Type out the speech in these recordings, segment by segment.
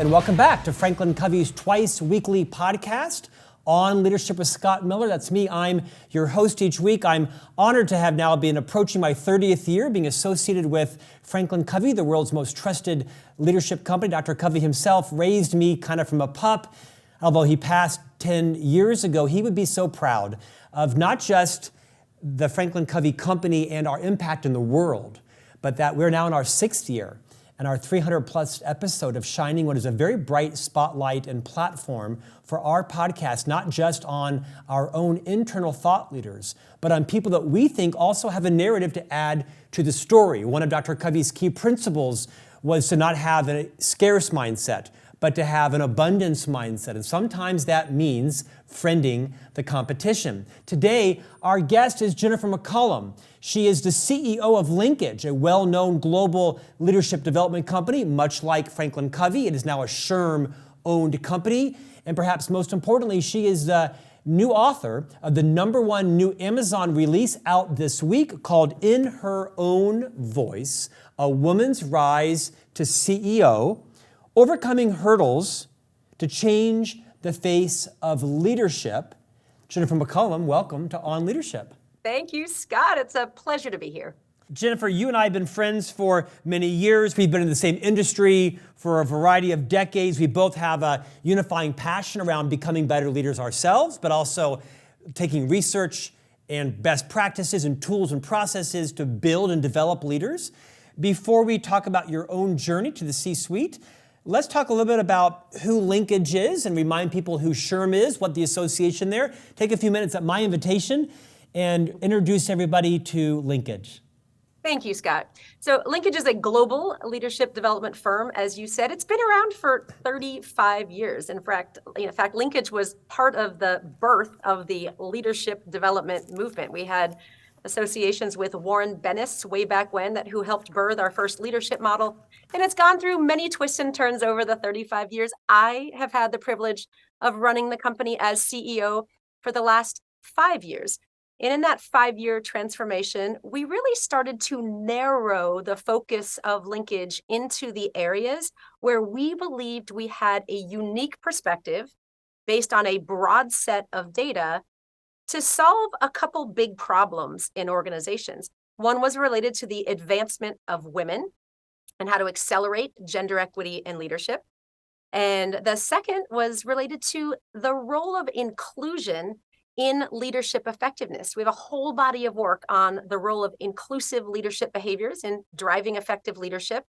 and welcome back to Franklin Covey's twice weekly podcast on Leadership with Scott Miller. That's me. I'm your host each week. I'm honored to have now been approaching my 30th year being associated with Franklin Covey, the world's most trusted leadership company. Dr. Covey himself raised me kind of from a pup. Although he passed 10 years ago, he would be so proud of not just the Franklin Covey company and our impact in the world, but that we're now in our 6th year and our 300 plus episode of shining what is a very bright spotlight and platform for our podcast, not just on our own internal thought leaders, but on people that we think also have a narrative to add to the story. One of Dr. Covey's key principles was to not have a scarce mindset, but to have an abundance mindset. And sometimes that means friending the competition. Today, our guest is Jennifer McCollum. She is the CEO of Linkage, a well-known global leadership development company. Much like Franklin Covey, it is now a SHRM-owned company. And perhaps most importantly, she is the new author of the #1 new Amazon release out this week called In Her Own Voice, A Woman's Rise to CEO, Overcoming Hurdles to Change the Face of Leadership. Jennifer McCollum, welcome to On Leadership. Thank you, Scott. It's a pleasure to be here. Jennifer, you and I have been friends for many years. We've been in the same industry for a variety of decades. We both have a unifying passion around becoming better leaders ourselves, but also taking research and best practices and tools and processes to build and develop leaders. Before we talk about your own journey to the C-suite, let's talk a little bit about who Linkage is and remind people who SHRM is, what the association there. Take a few minutes at my invitation and introduce everybody to Linkage. Thank you, Scott. So Linkage is a global leadership development firm. As you said, it's been around for 35 years. In fact, Linkage was part of the birth of the leadership development movement. We had associations with Warren Bennis way back when, who helped birth our first leadership model. And it's gone through many twists and turns over the 35 years. I have had the privilege of running the company as CEO for the last 5 years. And in that 5-year transformation, we really started to narrow the focus of Linkage into the areas where we believed we had a unique perspective based on a broad set of data to solve a couple big problems in organizations. One was related to the advancement of women and how to accelerate gender equity in leadership. And the second was related to the role of inclusion in leadership effectiveness. We have a whole body of work on the role of inclusive leadership behaviors in driving effective leadership.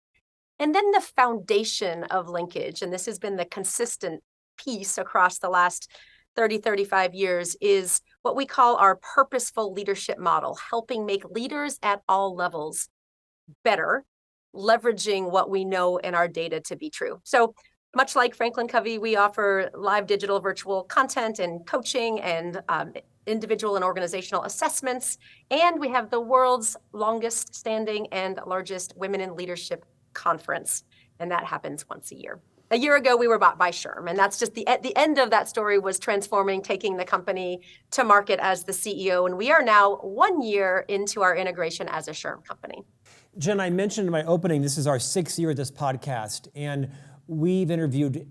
And then the foundation of Linkage, and this has been the consistent piece across the last 35 years, is what we call our purposeful leadership model, helping make leaders at all levels better, leveraging what we know in our data to be true. So much like Franklin Covey, we offer live digital virtual content and coaching and individual and organizational assessments. And we have the world's longest standing and largest Women in Leadership conference. And that happens once a year. A year ago, we were bought by SHRM. And that's just the end of that story was transforming, taking the company to market as the CEO. And we are now 1 year into our integration as a SHRM company. Jen, I mentioned in my opening, this is our 6th year of this podcast. And we've interviewed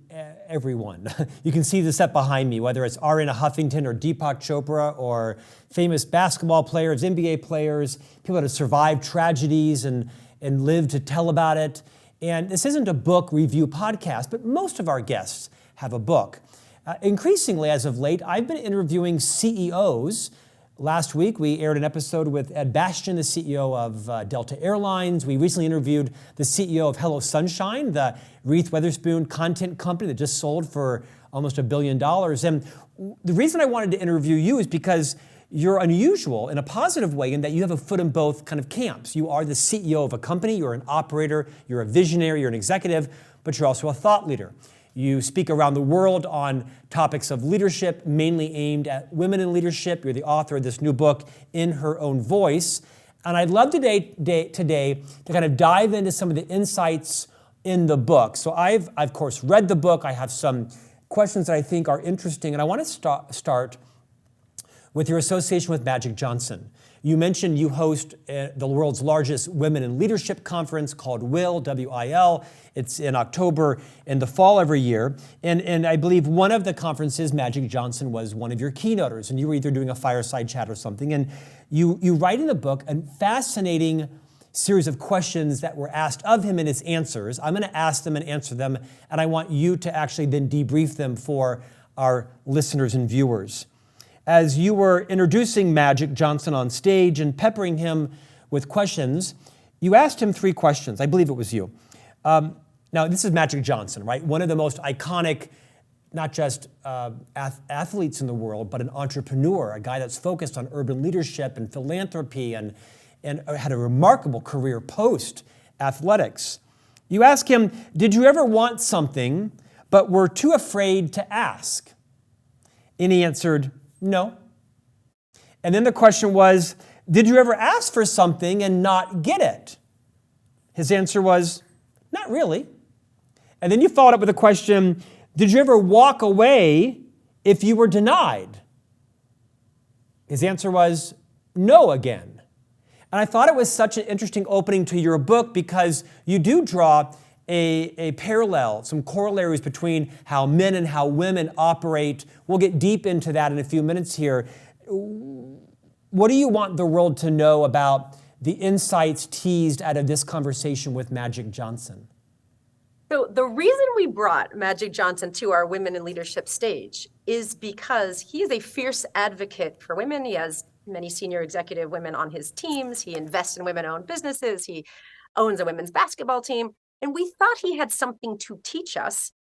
everyone. You can see the set behind me, whether it's Ariana Huffington or Deepak Chopra or famous basketball players, NBA players, people that have survived tragedies and lived to tell about it. And this isn't a book review podcast, but most of our guests have a book. Increasingly, as of late, I've been interviewing CEOs. Last week, we aired an episode with Ed Bastian, the CEO of Delta Airlines. We recently interviewed the CEO of Hello Sunshine, the Reese Witherspoon content company that just sold for almost $1 billion. And the reason I wanted to interview you is because you're unusual in a positive way in that you have a foot in both kind of camps. You are the CEO of a company, you're an operator, you're a visionary, you're an executive, but you're also a thought leader. You speak around the world on topics of leadership, mainly aimed at women in leadership. You're the author of this new book, In Her Own Voice. And I'd love today to kind of dive into some of the insights in the book. So I've of course, read the book. I have some questions that I think are interesting. And I want to start with your association with Magic Johnson. You mentioned you host the world's largest women in leadership conference called WIL, W-I-L. It's in October in the fall every year. And I believe one of the conferences, Magic Johnson was one of your keynoters, and you were either doing a fireside chat or something. And you write in the book a fascinating series of questions that were asked of him and his answers. I'm going to ask them and answer them, and I want you to actually then debrief them for our listeners and viewers. As you were introducing Magic Johnson on stage and peppering him with questions, you asked him 3 questions. I believe it was you. Now, this is Magic Johnson, right? One of the most iconic, not just athletes in the world, but an entrepreneur, a guy that's focused on urban leadership and philanthropy and had a remarkable career post-athletics. You ask him, did you ever want something but were too afraid to ask? And he answered, no. And then the question was, did you ever ask for something and not get it? His answer was, not really. And then you followed up with a question, did you ever walk away if you were denied? His answer was, no again. And I thought it was such an interesting opening to your book because you do draw a parallel, some corollaries between how men and how women operate. We'll get deep into that in a few minutes here. What do you want the world to know about the insights teased out of this conversation with Magic Johnson? So the reason we brought Magic Johnson to our Women in Leadership stage is because he is a fierce advocate for women. He has many senior executive women on his teams. He invests in women-owned businesses. He owns a women's basketball team. And we thought he had something to teach us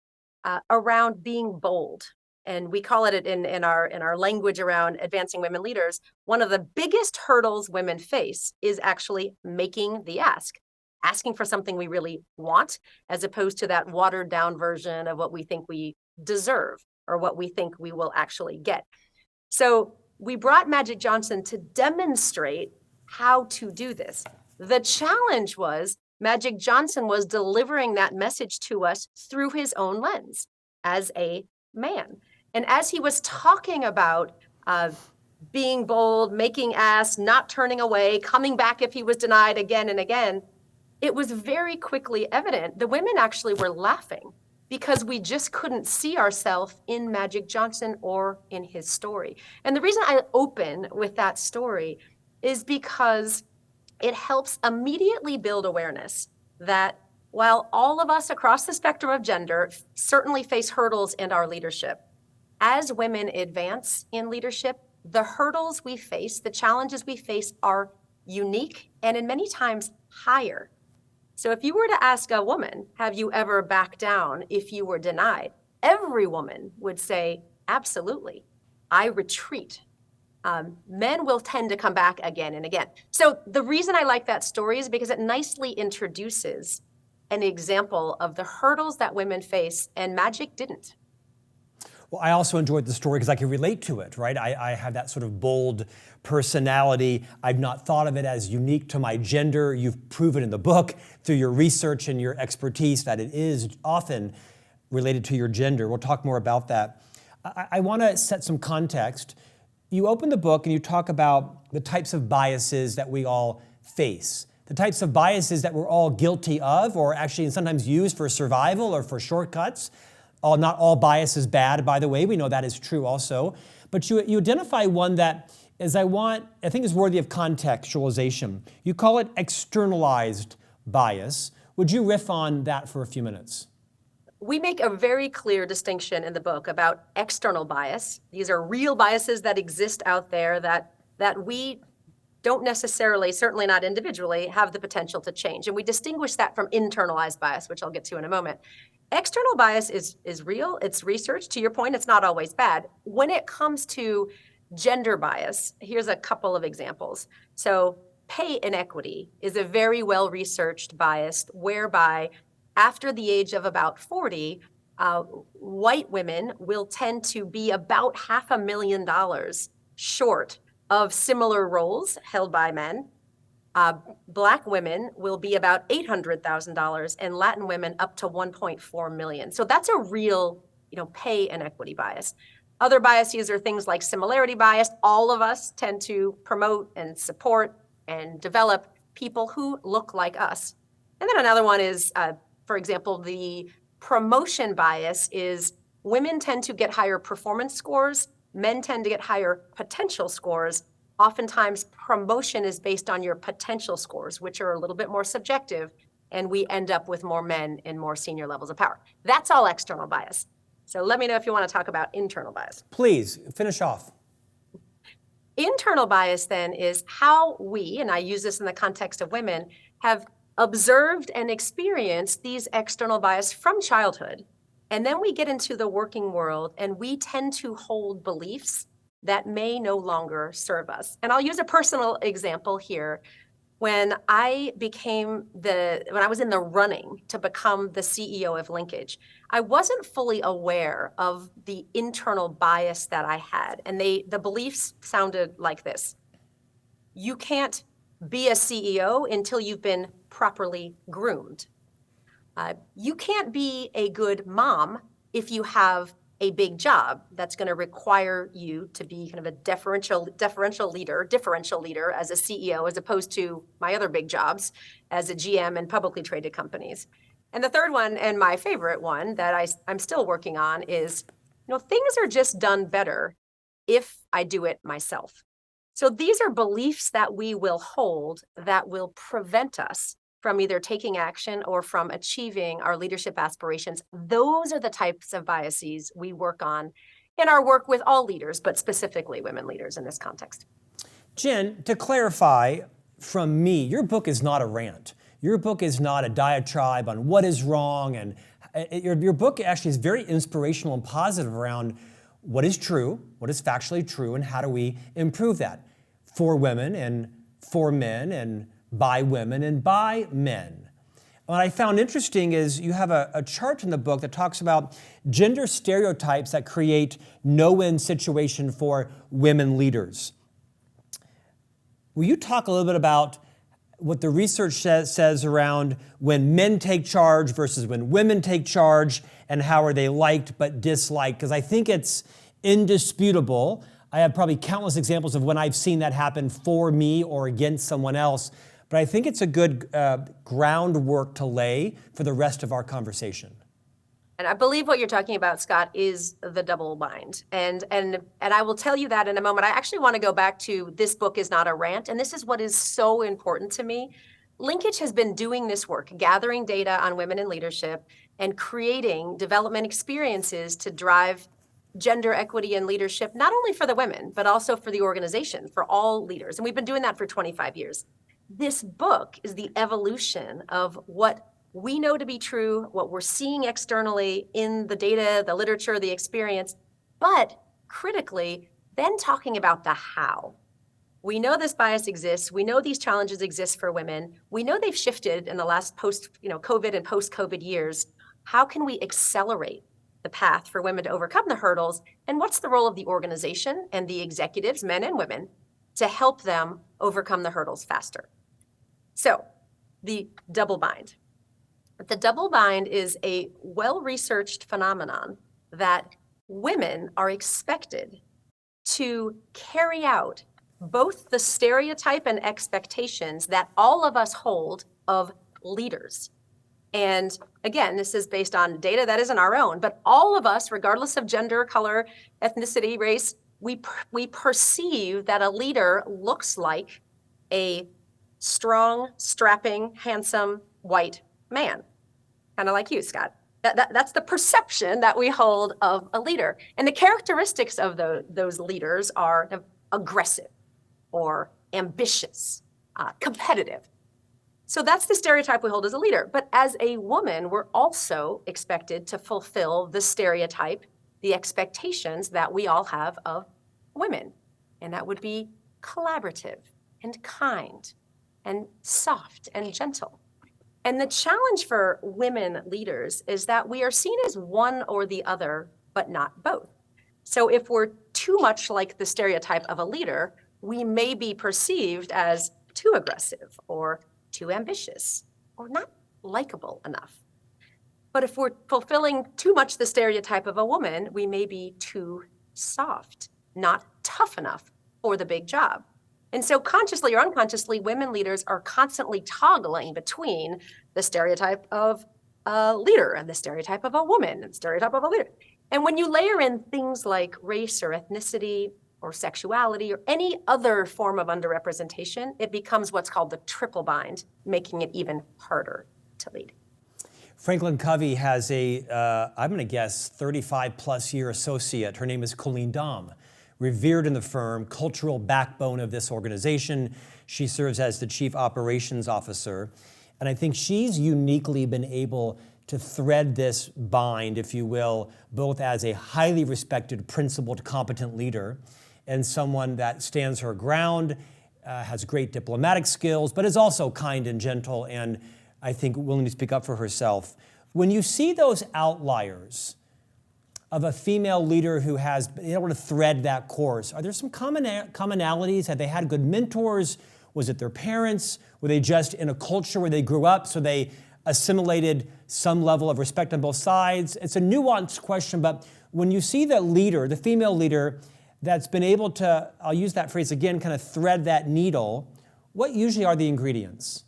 around being bold. And we call it in our language around advancing women leaders. One of the biggest hurdles women face is actually making the ask, asking for something we really want, as opposed to that watered down version of what we think we deserve or what we think we will actually get. So we brought Magic Johnson to demonstrate how to do this. The challenge was Magic Johnson was delivering that message to us through his own lens as a man. And as he was talking about being bold, making asks, not turning away, coming back if he was denied again and again, it was very quickly evident the women actually were laughing because we just couldn't see ourselves in Magic Johnson or in his story. And the reason I open with that story is because it helps immediately build awareness that while all of us across the spectrum of gender certainly face hurdles in our leadership, as women advance in leadership, the hurdles we face, the challenges we face are unique and in many times higher. So if you were to ask a woman, have you ever backed down if you were denied? Every woman would say, absolutely, I retreat. Men will tend to come back again and again. So the reason I like that story is because it nicely introduces an example of the hurdles that women face, and Magic didn't. Well, I also enjoyed the story because I can relate to it, right? I have that sort of bold personality. I've not thought of it as unique to my gender. You've proven in the book through your research and your expertise that it is often related to your gender. We'll talk more about that. I want to set some context. You open the book and you talk about the types of biases that we all face, the types of biases that we're all guilty of or actually sometimes use for survival or for shortcuts. Not all bias is bad, by the way. We know that is true also. But you identify one that I think is worthy of contextualization. You call it externalized bias. Would you riff on that for a few minutes? We make a very clear distinction in the book about external bias. These are real biases that exist out there that we don't necessarily, certainly not individually, have the potential to change. And we distinguish that from internalized bias, which I'll get to in a moment. External bias is real, it's research. To your point, it's not always bad. When it comes to gender bias, here's a couple of examples. So pay inequity is a very well-researched bias whereby after the age of about 40, white women will tend to be about $500,000 short of similar roles held by men. Black women will be about $800,000 and Latin women up to $1.4 million. So that's a real, pay inequity bias. Other biases are things like similarity bias. All of us tend to promote and support and develop people who look like us. And then another one is, for example, the promotion bias is women tend to get higher performance scores, men tend to get higher potential scores. Oftentimes, promotion is based on your potential scores, which are a little bit more subjective, and we end up with more men in more senior levels of power. That's all external bias. So let me know if you want to talk about internal bias. Please, finish off. Internal bias then is how we, and I use this in the context of women, have observed and experienced these external bias from childhood. And then we get into the working world and we tend to hold beliefs that may no longer serve us. And I'll use a personal example here. When I was in the running to become the CEO of Linkage, I wasn't fully aware of the internal bias that I had. And the beliefs sounded like this: you can't be a CEO until you've been properly groomed. You can't be a good mom if you have a big job that's going to require you to be kind of a differential leader as a CEO, as opposed to my other big jobs as a GM in publicly traded companies. And the third one, and my favorite one that I'm still working on, is, things are just done better if I do it myself. So these are beliefs that we will hold that will prevent us from either taking action or from achieving our leadership aspirations. Those are the types of biases we work on in our work with all leaders, but specifically women leaders in this context. Jen, to clarify from me, your book is not a rant. Your book is not a diatribe on what is wrong. And your book actually is very inspirational and positive around what is true, what is factually true, and how do we improve that for women and for men and by women and by men. What I found interesting is you have a chart in the book that talks about gender stereotypes that create no-win situation for women leaders. Will you talk a little bit about what the research says around when men take charge versus when women take charge, and how are they liked but disliked? Because I think it's indisputable. I have probably countless examples of when I've seen that happen for me or against someone else. But I think it's a good groundwork to lay for the rest of our conversation. And I believe what you're talking about, Scott, is the double bind. And I will tell you that in a moment. I actually want to go back to this book is not a rant. And this is what is so important to me. Linkage has been doing this work, gathering data on women in leadership and creating development experiences to drive gender equity in leadership, not only for the women, but also for the organization, for all leaders. And we've been doing that for 25 years. This book is the evolution of what we know to be true, what we're seeing externally in the data, the literature, the experience, but critically, then talking about the how. We know this bias exists. We know these challenges exist for women. We know they've shifted in the last COVID and post-COVID years. How can we accelerate the path for women to overcome the hurdles? And what's the role of the organization and the executives, men and women, to help them overcome the hurdles faster? So the double bind. The double bind is a well-researched phenomenon that women are expected to carry out both the stereotype and expectations that all of us hold of leaders. And again, this is based on data that isn't our own, but all of us, regardless of gender, color, ethnicity, race, we perceive that a leader looks like a strong, strapping, handsome, white man, kind of like you, Scott. That's the perception that we hold of a leader. And the characteristics of those leaders are aggressive or ambitious, competitive. So that's the stereotype we hold as a leader. But as a woman, we're also expected to fulfill the stereotype, the expectations that we all have of women. And that would be collaborative and kind and soft and gentle. And the challenge for women leaders is that we are seen as one or the other, but not both. So if we're too much like the stereotype of a leader, we may be perceived as too aggressive or too ambitious or not likable enough. But if we're fulfilling too much the stereotype of a woman, we may be too soft, not tough enough for the big job. And so consciously or unconsciously, women leaders are constantly toggling between the stereotype of a leader and the stereotype of a woman and stereotype of a leader. And when you layer in things like race or ethnicity or sexuality or any other form of underrepresentation, it becomes what's called the triple bind, making it even harder to lead. Franklin Covey has I'm going to guess, 35 plus year associate. Her name is Colleen Dahm, revered in the firm, cultural backbone of this organization. She serves as the chief operations officer. And I think she's uniquely been able to thread this bind, if you will, both as a highly respected, principled, competent leader and someone that stands her ground, has great diplomatic skills, but is also kind and gentle and I think willing to speak up for herself. When you see those outliers of a female leader who has been able to thread that course, are there some commonalities? Have they had good mentors? Was it their parents? Were they just in a culture where they grew up so they assimilated some level of respect on both sides? It's a nuanced question, but when you see the leader, the female leader, that's been able to, I'll use that phrase again, kind of thread that needle, what usually are the ingredients?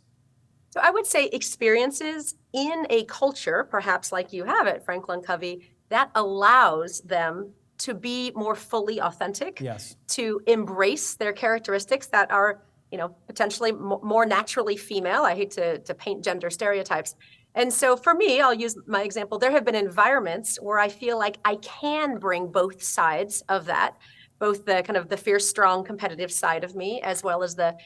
So I would say experiences in a culture, perhaps like you have at Franklin Covey, that allows them to be more fully authentic, yes, to embrace their characteristics that are, potentially more naturally female. I hate to paint gender stereotypes. And so for me, I'll use my example. There have been environments where I feel like I can bring both sides of that, both the kind of the fierce, strong, competitive side of me, as well as the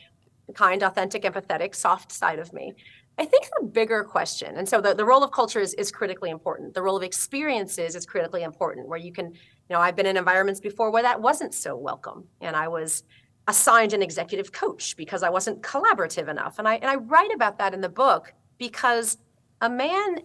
kind, authentic, empathetic, soft side of me. I think the bigger question, and so the role of culture is critically important. The role of experiences is critically important, where you can, I've been in environments before where that wasn't so welcome. And I was assigned an executive coach because I wasn't collaborative enough. And I write about that in the book because a man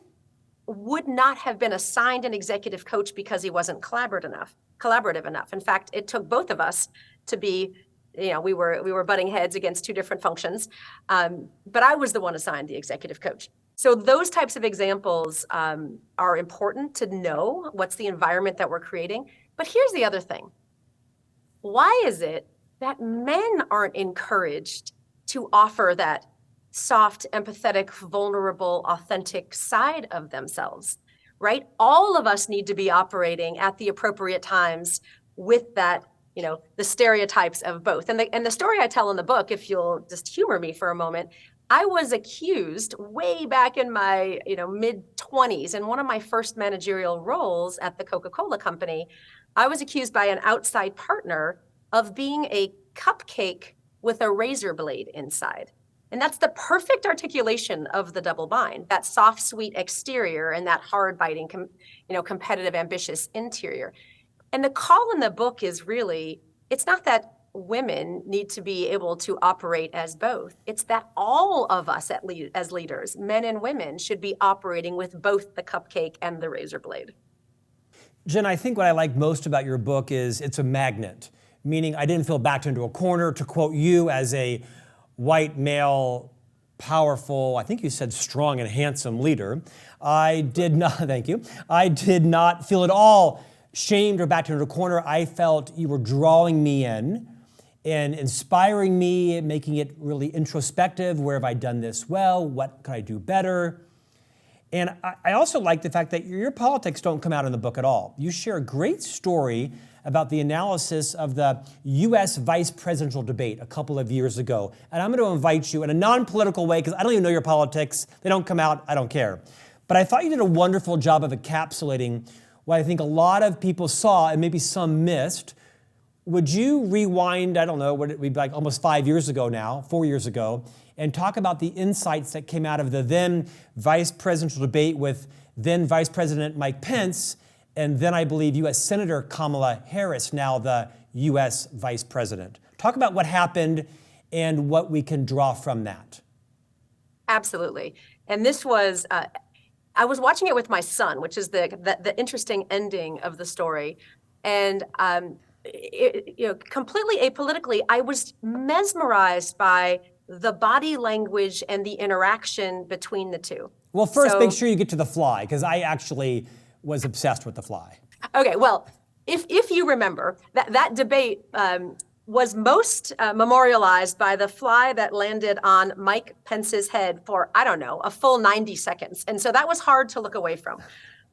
would not have been assigned an executive coach because he wasn't collaborative enough. In fact, it took both of us to be, we were butting heads against two different functions, but I was the one assigned the executive coach. So those types of examples are important to know what's the environment that we're creating. But here's the other thing. Why is it that men aren't encouraged to offer that soft, empathetic, vulnerable, authentic side of themselves, right? All of us need to be operating at the appropriate times with that, the stereotypes of both. And the story I tell in the book, if you'll just humor me for a moment, I was accused way back in my, mid-20s, in one of my first managerial roles at the Coca-Cola company, I was accused by an outside partner of being a cupcake with a razor blade inside. And that's the perfect articulation of the double bind, that soft, sweet exterior and that hard biting, competitive, ambitious interior. And the call in the book is really, it's not that women need to be able to operate as both. It's that all of us as leaders, men and women, should be operating with both the cupcake and the razor blade. Jen, I think what I like most about your book is it's a magnet, meaning I didn't feel backed into a corner, to quote you as a white male, powerful, I think you said strong and handsome leader. I did not, thank you. I did not feel at all shamed or backed into a corner. I felt you were drawing me in and inspiring me, making it really introspective. Where have I done this well? What could I do better? And I also like the fact that your politics don't come out in the book at all. You share a great story about the analysis of the U.S. vice presidential debate a couple of years ago. And I'm going to invite you in a non-political way, because I don't even know your politics. They don't come out, I don't care. But I thought you did a wonderful job of encapsulating what I think a lot of people saw and maybe some missed. Would you rewind, I don't know, what it would be like almost 4 years ago, and talk about the insights that came out of the then vice presidential debate with then Vice President Mike Pence, and then I believe U.S. Senator Kamala Harris, now the U.S. Vice President. Talk about what happened and what we can draw from that. Absolutely. And this was, I was watching it with my son, which is the interesting ending of the story. And completely apolitically, I was mesmerized by the body language and the interaction between the two. Well, first, make sure you get to the fly, because I actually was obsessed with the fly. Okay, well, if you remember, that debate was most memorialized by the fly that landed on Mike Pence's head for, I don't know, a full 90 seconds. And so that was hard to look away from.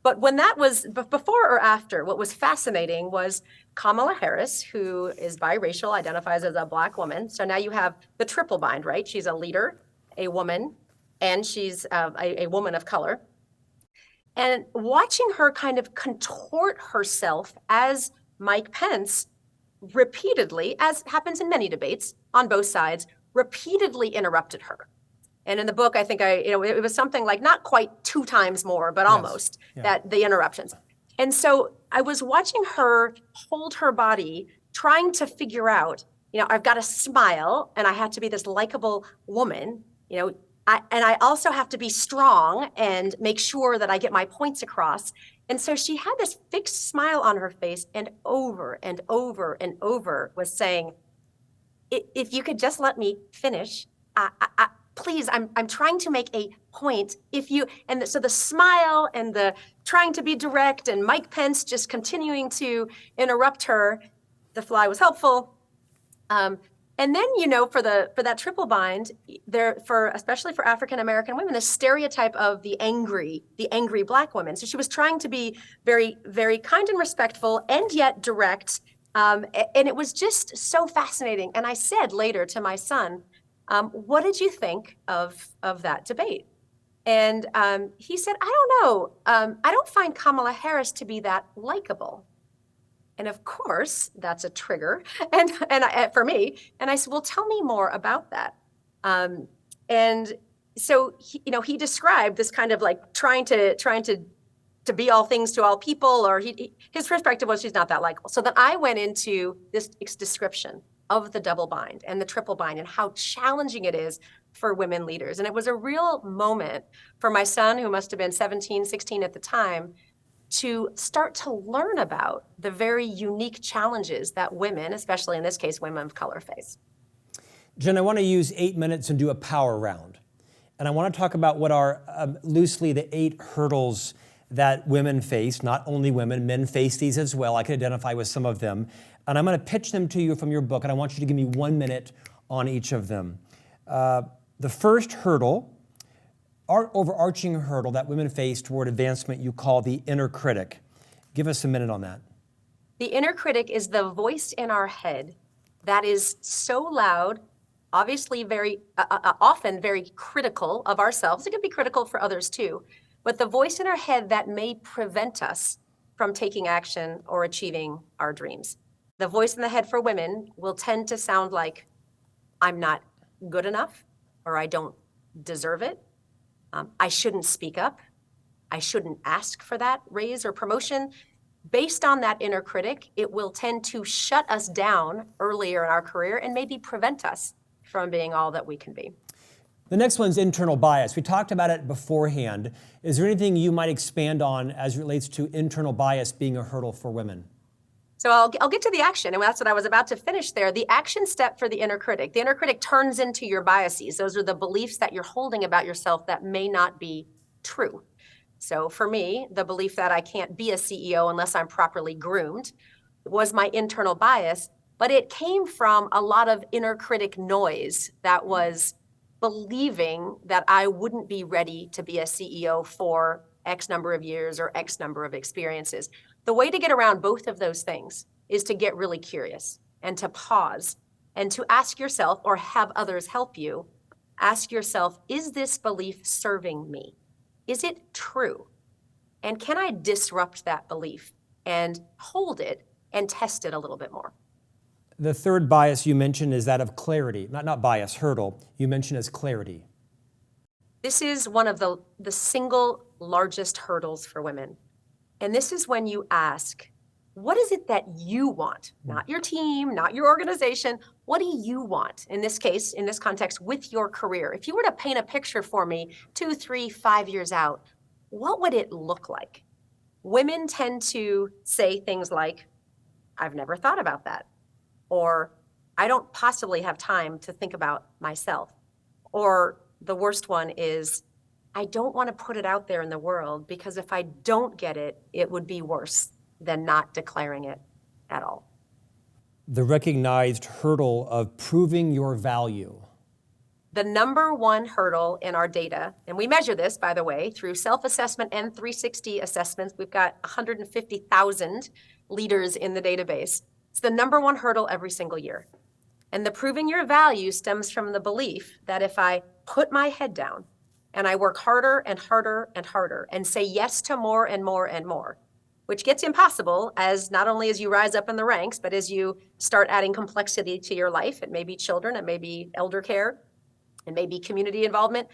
But when that was before or after, what was fascinating was Kamala Harris, who is biracial, identifies as a Black woman. So now you have the triple bind, right? She's a leader, a woman, and she's a woman of color. And watching her kind of contort herself as Mike Pence repeatedly, as happens in many debates on both sides, repeatedly interrupted her. And in the book, I think it was something like not quite 2 times more, but almost that the interruptions. And so I was watching her hold her body, trying to figure out, I've got to smile and I have to be this likable woman, and I also have to be strong and make sure that I get my points across. And so she had this fixed smile on her face and over and over and over was saying, if you could just let me finish, please, I'm trying to make a point. So the smile and the trying to be direct and Mike Pence just continuing to interrupt her, the fly was helpful. And then, for that triple bind, especially for African American women, the stereotype of the angry Black woman. So she was trying to be very, very kind and respectful, and yet direct. And it was just so fascinating. And I said later to my son, "What did you think of that debate?" And he said, "I don't know. I don't find Kamala Harris to be that likable." And of course, that's a trigger, and for me. And I said, "Well, tell me more about that." And so he described this kind of like trying to be all things to all people, or his perspective was she's not that likable. So then I went into this description of the double bind and the triple bind and how challenging it is for women leaders. And it was a real moment for my son, who must have been 17, 16 at the time, to start to learn about the very unique challenges that women, especially in this case, women of color, face. Jen, I want to use 8 minutes and do a power round. And I want to talk about what are loosely the 8 hurdles that women face. Not only women, men face these as well. I can identify with some of them. And I'm going to pitch them to you from your book, and I want you to give me 1 minute on each of them. The first hurdle, our overarching hurdle that women face toward advancement, you call the inner critic. Give us a minute on that. The inner critic is the voice in our head that is so loud, obviously very often very critical of ourselves. It can be critical for others too, but the voice in our head that may prevent us from taking action or achieving our dreams. The voice in the head for women will tend to sound like, "I'm not good enough," or "I don't deserve it." "I shouldn't speak up. I shouldn't ask for that raise or promotion." Based on that inner critic, it will tend to shut us down earlier in our career and maybe prevent us from being all that we can be. The next one's internal bias. We talked about it beforehand. Is there anything you might expand on as it relates to internal bias being a hurdle for women? So I'll get to the action, and that's what I was about to finish there. The action step for the inner critic. The inner critic turns into your biases. Those are the beliefs that you're holding about yourself that may not be true. So for me, the belief that I can't be a CEO unless I'm properly groomed was my internal bias, but it came from a lot of inner critic noise that was believing that I wouldn't be ready to be a CEO for X number of years or X number of experiences. The way to get around both of those things is to get really curious and to pause and to ask yourself, or have others help you, ask yourself, is this belief serving me? Is it true? And can I disrupt that belief and hold it and test it a little bit more? The third bias you mentioned is that of clarity. Not bias, hurdle. You mentioned as clarity. This is one of the single largest hurdles for women. And this is when you ask, what is it that you want? Not your team, not your organization. What do you want? In this case, in this context, with your career. If you were to paint a picture for me 2, 3, 5 years out, what would it look like? Women tend to say things like, "I've never thought about that," or "I don't possibly have time to think about myself," or the worst one is, "I don't want to put it out there in the world because if I don't get it, it would be worse than not declaring it at all. The recognized hurdle of proving your value. The number one hurdle in our data, and we measure this, by the way, through self-assessment and 360 assessments. We've got 150,000 leaders in the database. It's the number one hurdle every single year. And the proving your value stems from the belief that if I put my head down and I work harder and harder and harder and say yes to more and more and more, which gets impossible as not only as you rise up in the ranks, but as you start adding complexity to your life. It may be children, it may be elder care, it may be community involvement.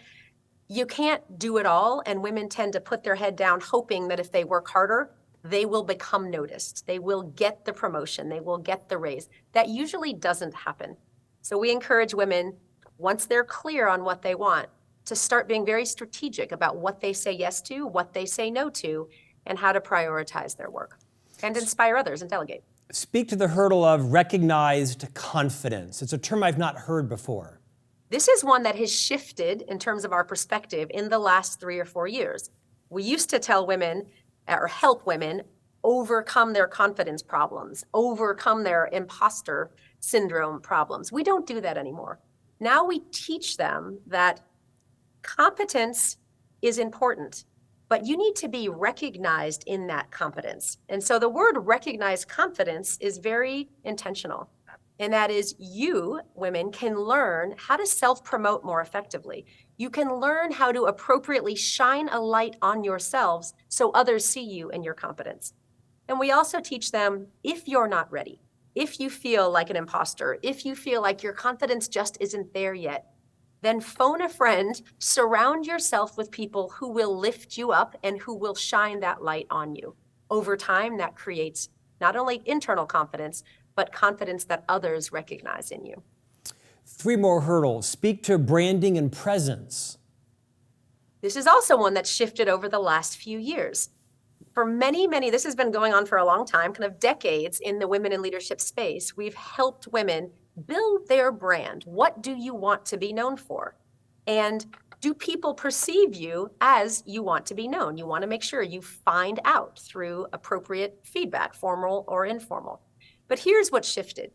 You can't do it all, and women tend to put their head down hoping that if they work harder, they will become noticed. They will get the promotion, they will get the raise. That usually doesn't happen. So we encourage women, once they're clear on what they want, to start being very strategic about what they say yes to, what they say no to, and how to prioritize their work and inspire others and delegate. Speak to the hurdle of recognized confidence. It's a term I've not heard before. This is one that has shifted in terms of our perspective in the last 3 or 4 years. We used to tell women or help women overcome their confidence problems, overcome their imposter syndrome problems. We don't do that anymore. Now we teach them that competence is important, but you need to be recognized in that competence. And so the word recognized confidence is very intentional. And that is, you, women, can learn how to self-promote more effectively. You can learn how to appropriately shine a light on yourselves so others see you and your competence. And we also teach them, if you're not ready, if you feel like an imposter, if you feel like your confidence just isn't there yet, then phone a friend, surround yourself with people who will lift you up and who will shine that light on you. Over time, that creates not only internal confidence, but confidence that others recognize in you. 3 more hurdles. Speak to branding and presence. This is also one that's shifted over the last few years. For many, this has been going on for a long time, kind of decades in the women in leadership space. We've helped women build their brand. What do you want to be known for? And do people perceive you as you want to be known? You want to make sure you find out through appropriate feedback, formal or informal. But here's what shifted.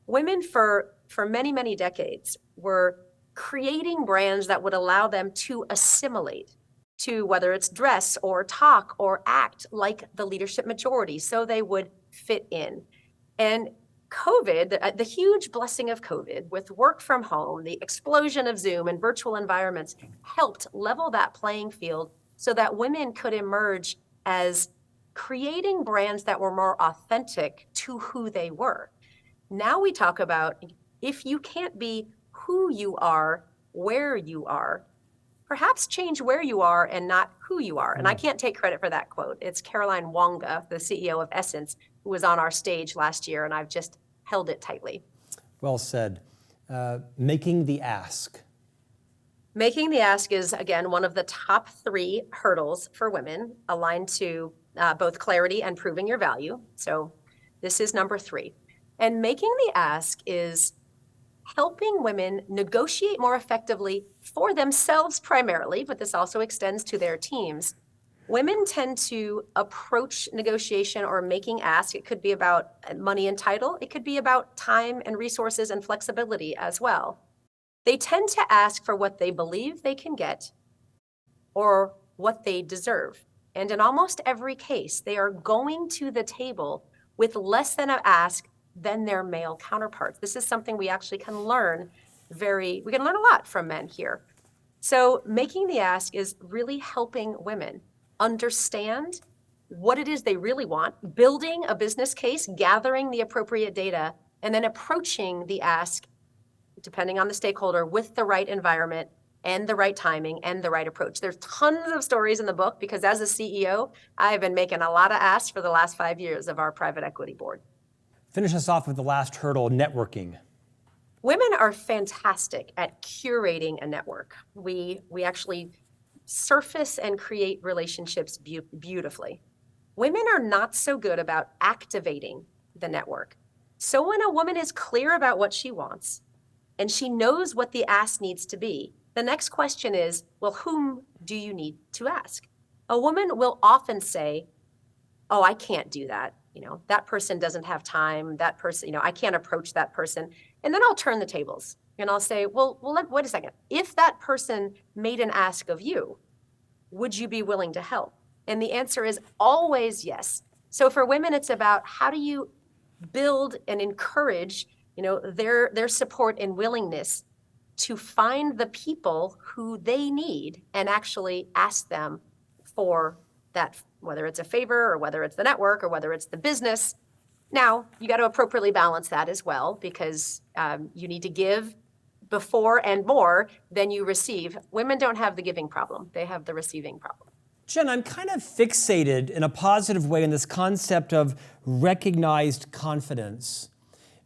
Women for many decades were creating brands that would allow them to assimilate to whether it's dress or talk or act like the leadership majority, so they would fit in. And COVID, the huge blessing of COVID with work from home, the explosion of Zoom and virtual environments helped level that playing field so that women could emerge as creating brands that were more authentic to who they were. Now we talk about, if you can't be who you are, where you are, perhaps change where you are and not who you are. And I can't take credit for that quote. It's Caroline Wonga, the CEO of Essence, who was on our stage last year, and I've just held it tightly. Well said. Making the ask. Making the ask is, again, one of the top 3 hurdles for women, aligned to both clarity and proving your value. So this is number 3. And making the ask is helping women negotiate more effectively for themselves primarily, but this also extends to their teams. Women tend to approach negotiation or making ask. It could be about money and title. It could be about time and resources and flexibility as well. They tend to ask for what they believe they can get or what they deserve. And in almost every case, they are going to the table with less than an ask than their male counterparts. This is something we actually can learn we can learn a lot from men here. So making the ask is really helping women understand what it is they really want, building a business case, gathering the appropriate data, and then approaching the ask, depending on the stakeholder, with the right environment and the right timing and the right approach. There's tons of stories in the book because as a CEO, I've been making a lot of asks for the last 5 years of our private equity board. Finish us off with the last hurdle, networking. Women are fantastic at curating a network. We actually surface and create relationships beautifully. Women are not so good about activating the network. So when a woman is clear about what she wants and she knows what the ask needs to be, the next question is, well, whom do you need to ask? A woman will often say, oh, I can't do that. That person doesn't have time. That person, I can't approach that person. And then I'll turn the tables and I'll say, well, wait a second. If that person made an ask of you, would you be willing to help? And the answer is always yes. So for women, it's about how do you build and encourage, their support and willingness to find the people who they need and actually ask them for that, whether it's a favor or whether it's the network or whether it's the business. Now, you got to appropriately balance that as well, because you need to give before and more than you receive. Women don't have the giving problem. They have the receiving problem. Jen, I'm kind of fixated in a positive way in this concept of recognized confidence,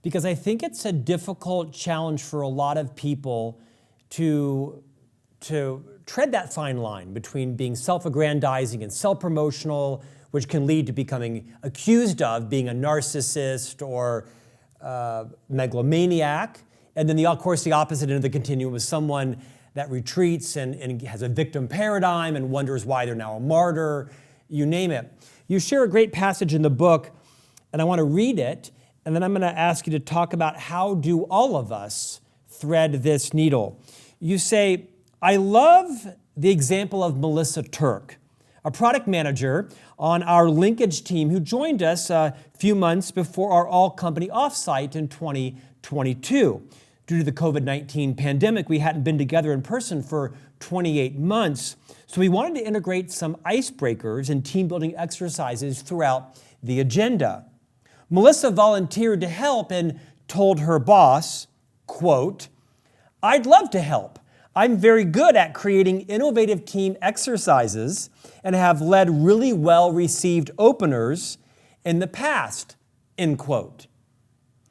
because I think it's a difficult challenge for a lot of people to tread that fine line between being self-aggrandizing and self-promotional, which can lead to becoming accused of being a narcissist or megalomaniac. And then, of course, the opposite end of the continuum is someone that retreats and has a victim paradigm and wonders why they're now a martyr, you name it. You share a great passage in the book, and I want to read it, and then I'm going to ask you to talk about how do all of us thread this needle. You say, I love the example of Melissa Turk, a product manager on our Linkage team who joined us a few months before our all-company offsite in 2022. Due to the COVID-19 pandemic, we hadn't been together in person for 28 months, so we wanted to integrate some icebreakers and team-building exercises throughout the agenda. Melissa volunteered to help and told her boss, quote, I'd love to help. I'm very good at creating innovative team exercises and have led really well-received openers in the past, end quote.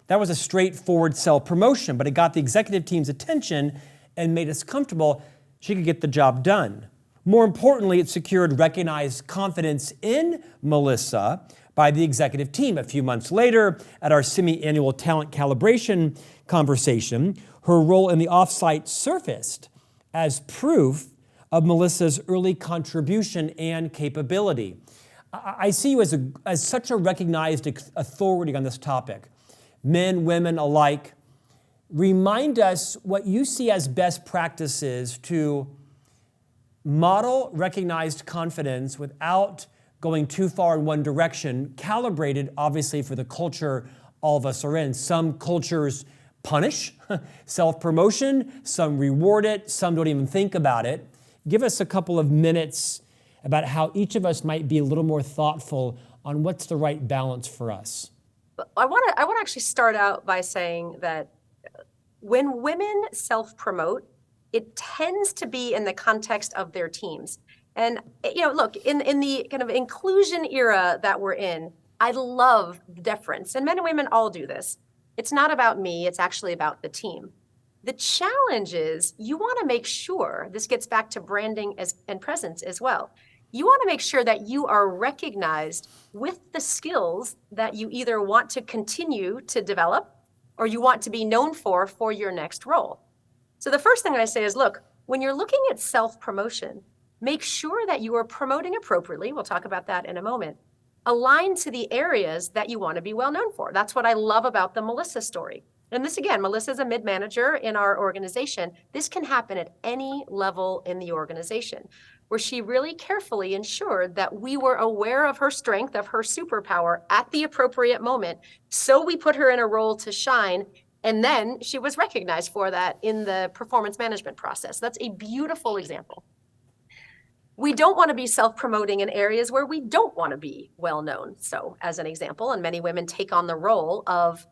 That was a straightforward self-promotion, but it got the executive team's attention and made us comfortable she could get the job done. More importantly, it secured recognized confidence in Melissa by the executive team. A few months later, at our semi-annual talent calibration conversation, her role in the offsite surfaced as proof of Melissa's early contribution and capability. I see you as such a recognized authority on this topic. Men, women alike, remind us what you see as best practices to model recognized confidence without going too far in one direction, calibrated, obviously, for the culture all of us are in. Some cultures punish self-promotion, some reward it, some don't even think about it. Give us a couple of minutes about how each of us might be a little more thoughtful on what's the right balance for us. I want to actually start out by saying that when women self-promote, it tends to be in the context of their teams. And, look, in the kind of inclusion era that we're in, I love deference. And men and women all do this. It's not about me. It's actually about the team. The challenge is you want to make sure, this gets back to branding and presence as well. You want to make sure that you are recognized with the skills that you either want to continue to develop or you want to be known for your next role. So the first thing I say is, look, when you're looking at self-promotion, make sure that you are promoting appropriately. We'll talk about that in a moment. Aligned to the areas that you want to be well known for. That's what I love about the Melissa story. And this, again, Melissa's a mid-manager in our organization. This can happen at any level in the organization, where she really carefully ensured that we were aware of her strength, of her superpower at the appropriate moment. So we put her in a role to shine. And then she was recognized for that in the performance management process. That's a beautiful example. We don't want to be self-promoting in areas where we don't want to be well known. So as an example, and many women take on the role of,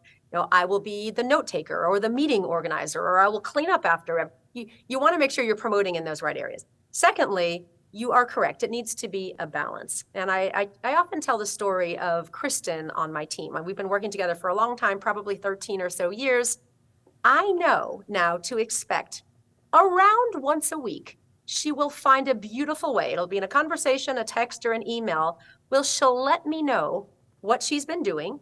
I will be the note taker or the meeting organizer, or I will clean up after. You want to make sure you're promoting in those right areas. Secondly, you are correct. It needs to be a balance. And I often tell the story of Kristen on my team. We've been working together for a long time, probably 13 or so years. I know now to expect around once a week, she will find a beautiful way. It'll be in a conversation, a text, or an email. She'll let me know what she's been doing,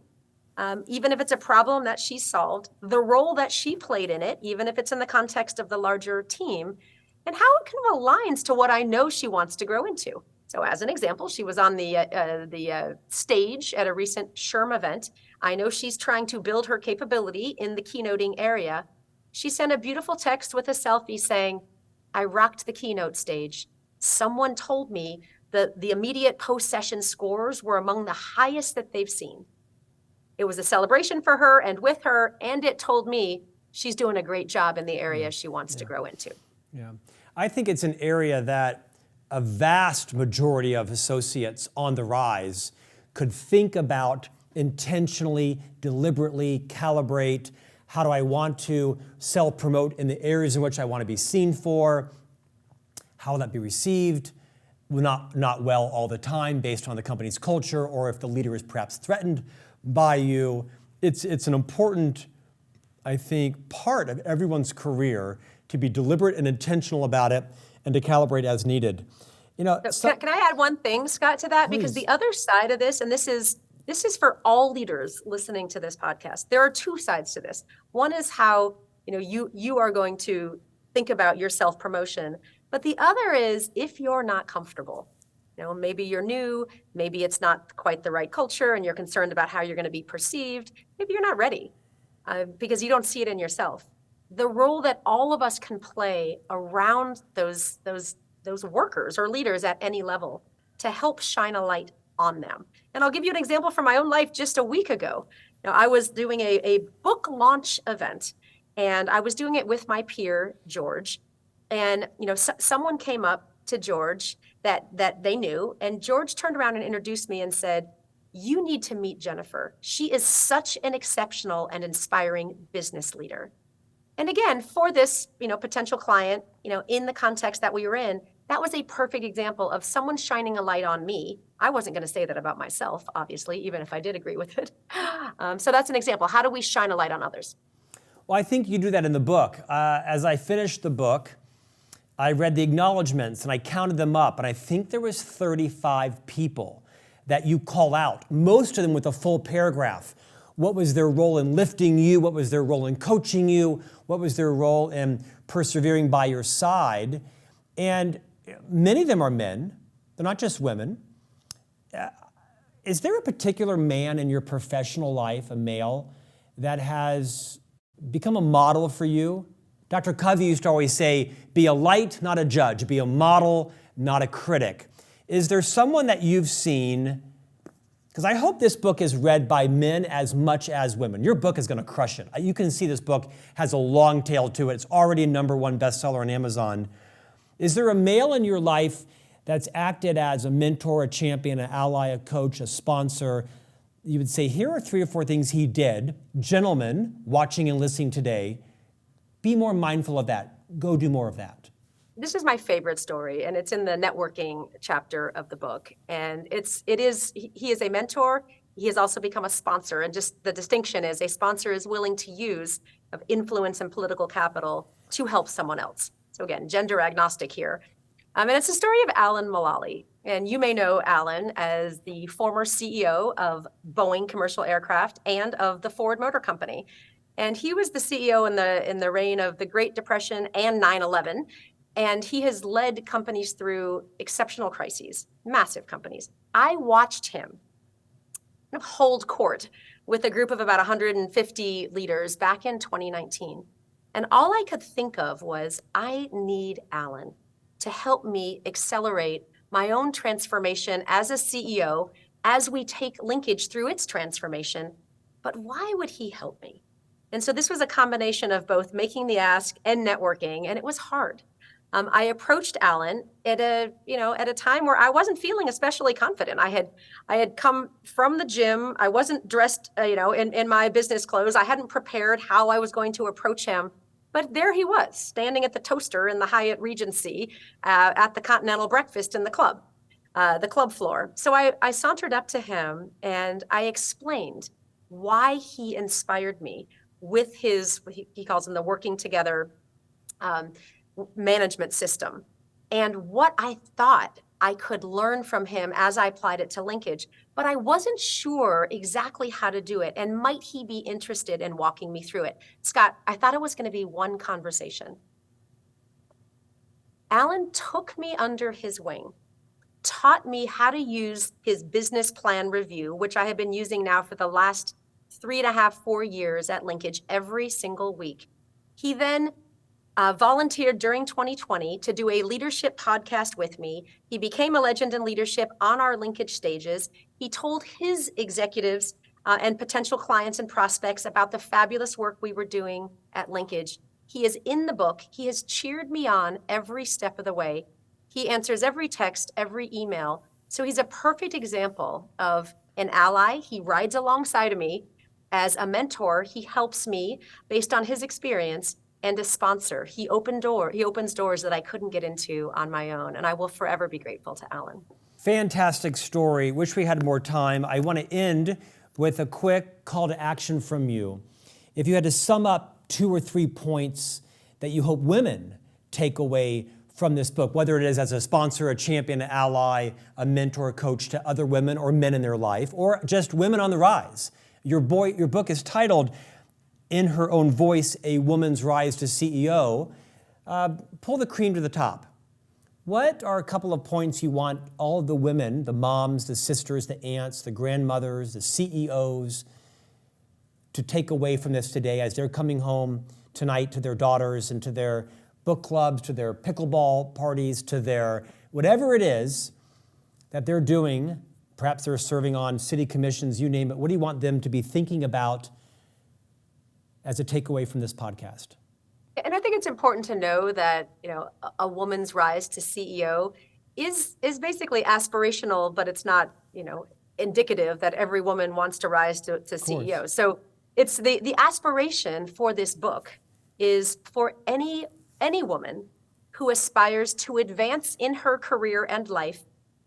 even if it's a problem that she solved, the role that she played in it, even if it's in the context of the larger team, and how it kind of aligns to what I know she wants to grow into. So as an example, she was on the stage at a recent SHRM event. I know she's trying to build her capability in the keynoting area. She sent a beautiful text with a selfie saying, "I rocked the keynote stage. Someone told me that the immediate post-session scores were among the highest that they've seen." It was a celebration for her and with her, and it told me she's doing a great job in the area she wants to grow into. Yeah, I think it's an area that a vast majority of associates on the rise could think about intentionally, deliberately calibrate. How do I want to self-promote in the areas in which I want to be seen for? How will that be received? Not well all the time based on the company's culture, or if the leader is perhaps threatened by you. It's an important, I think, part of everyone's career to be deliberate and intentional about it and to calibrate as needed. You know, can I add one thing, Scott, to that? Please. Because the other side of this, and this is for all leaders listening to this podcast, there are two sides to this. One is how you are going to think about your self-promotion, but the other is if you're not comfortable. Maybe you're new, maybe it's not quite the right culture, and you're concerned about how you're going to be perceived. Maybe you're not ready because you don't see it in yourself. The role that all of us can play around those workers or leaders at any level to help shine a light on them. And I'll give you an example from my own life just a week ago. I was doing a book launch event, and I was doing it with my peer, George. And someone came up to George that they knew, and George turned around and introduced me and said, "You need to meet Jennifer. She is such an exceptional and inspiring business leader." And again, for this, potential client, in the context that we were in, that was a perfect example of someone shining a light on me. I wasn't going to say that about myself, obviously, even if I did agree with it. So that's an example. How do we shine a light on others? Well, I think you do that in the book. As I finished the book, I read the acknowledgments and I counted them up, and I think there was 35 people that you call out, most of them with a full paragraph. What was their role in lifting you? What was their role in coaching you? What was their role in persevering by your side? And many of them are men. They're not just women. Is there a particular man in your professional life, a male, that has become a model for you? Dr. Covey used to always say, be a light, not a judge. Be a model, not a critic. Is there someone that you've seen? Because I hope this book is read by men as much as women. Your book is going to crush it. You can see this book has a long tail to it. It's already a #1 bestseller on Amazon. Is there a male in your life that's acted as a mentor, a champion, an ally, a coach, a sponsor? You would say, here are 3 or 4 things he did. Gentlemen, watching and listening today, be more mindful of that. Go do more of that. This is my favorite story, and it's in the networking chapter of the book. And he is a mentor. He has also become a sponsor. And just the distinction is a sponsor is willing to use of influence and political capital to help someone else. So again, gender agnostic here. And it's the story of Alan Mulally. And you may know Alan as the former CEO of Boeing Commercial Aircraft and of the Ford Motor Company. And he was the CEO in the reign of the Great Depression and 9/11. And he has led companies through exceptional crises, massive companies. I watched him hold court with a group of about 150 leaders back in 2019. And all I could think of was, I need Alan to help me accelerate my own transformation as a CEO as we take Linkage through its transformation. But why would he help me? And so this was a combination of both making the ask and networking, and it was hard. I approached Alan at a time where I wasn't feeling especially confident. I had come from the gym. I wasn't dressed, in my business clothes. I hadn't prepared how I was going to approach him. But there he was, standing at the toaster in the Hyatt Regency at the Continental Breakfast in the club floor. So I sauntered up to him and I explained why he inspired me with his, he calls them the working together management system, and what I thought I could learn from him as I applied it to Linkage, but I wasn't sure exactly how to do it, and might he be interested in walking me through it? Scott, I thought it was going to be one conversation. Alan took me under his wing taught me how to use his business plan review, which I have been using now for the last 3.5, 4 years at Linkage every single week. He then volunteered during 2020 to do a leadership podcast with me. He became a legend in leadership on our Linkage stages. He told his executives and potential clients and prospects about the fabulous work we were doing at Linkage. He is in the book. He has cheered me on every step of the way. He answers every text, every email. So he's a perfect example of an ally. He rides alongside of me as a mentor. He helps me based on his experience, and a sponsor. He opens doors that I couldn't get into on my own, and I will forever be grateful to Alan. Fantastic story. Wish we had more time. I want to end with a quick call to action from you. If you had to sum up 2 or 3 points that you hope women take away from this book, whether it is as a sponsor, a champion, an ally, a mentor, a coach to other women or men in their life, or just women on the rise. Your book is titled In Her Own Voice, A Woman's Rise to CEO. Pull the cream to the top. What are a couple of points you want all of the women, the moms, the sisters, the aunts, the grandmothers, the CEOs, to take away from this today as they're coming home tonight to their daughters and to their book clubs, to their pickleball parties, to their whatever it is that they're doing? Perhaps they're serving on city commissions, you name it. What do you want them to be thinking about as a takeaway from this podcast? And I think it's important to know that, a woman's rise to CEO is basically aspirational, but it's not, indicative that every woman wants to rise to CEO. So it's the aspiration for this book is for any woman who aspires to advance in her career and life,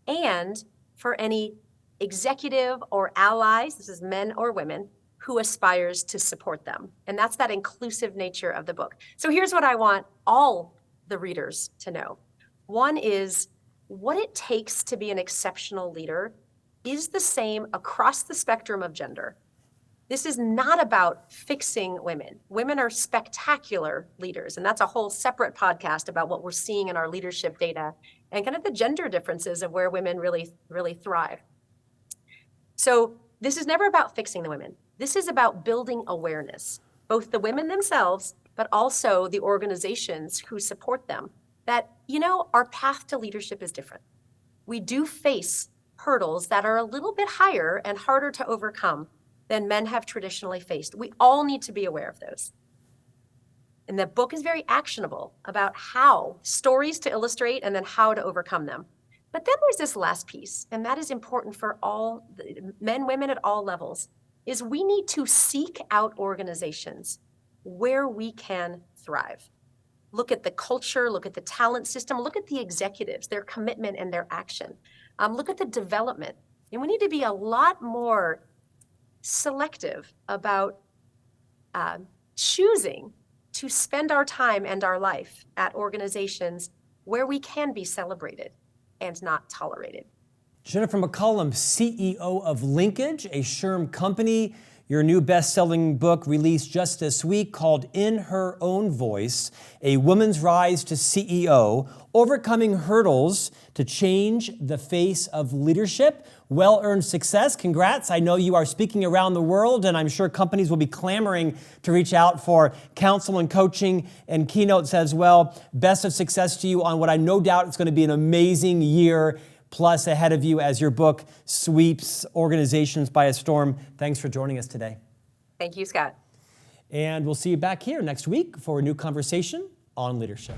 and for any executive or allies, this is men or women, who aspires to support them. And that's that inclusive nature of the book. So here's what I want all the readers to know. One is what it takes to be an exceptional leader is the same across the spectrum of gender. This is not about fixing women. Women are spectacular leaders, and that's a whole separate podcast about what we're seeing in our leadership data and kind of the gender differences of where women really, really thrive. So this is never about fixing the women. This is about building awareness, both the women themselves, but also the organizations who support them, that, our path to leadership is different. We do face hurdles that are a little bit higher and harder to overcome than men have traditionally faced. We all need to be aware of those. And the book is very actionable about how, stories to illustrate, and then how to overcome them. But then there's this last piece, and that is important for all men, women at all levels, is we need to seek out organizations where we can thrive. Look at the culture, look at the talent system, look at the executives, their commitment and their action. Look at the development. And we need to be a lot more selective about choosing to spend our time and our life at organizations where we can be celebrated and not tolerated. Jennifer McCollum, CEO of Linkage, a SHRM company. Your new best-selling book released just this week called In Her Own Voice, A Woman's Rise to CEO, Overcoming Hurdles to Change the Face of Leadership. Well-earned success. Congrats. I know you are speaking around the world, and I'm sure companies will be clamoring to reach out for counsel and coaching and keynotes as well. Best of success to you on what I no doubt is going to be an amazing year plus ahead of you as your book sweeps organizations by a storm. Thanks for joining us today. Thank you, Scott. And we'll see you back here next week for a new conversation on leadership.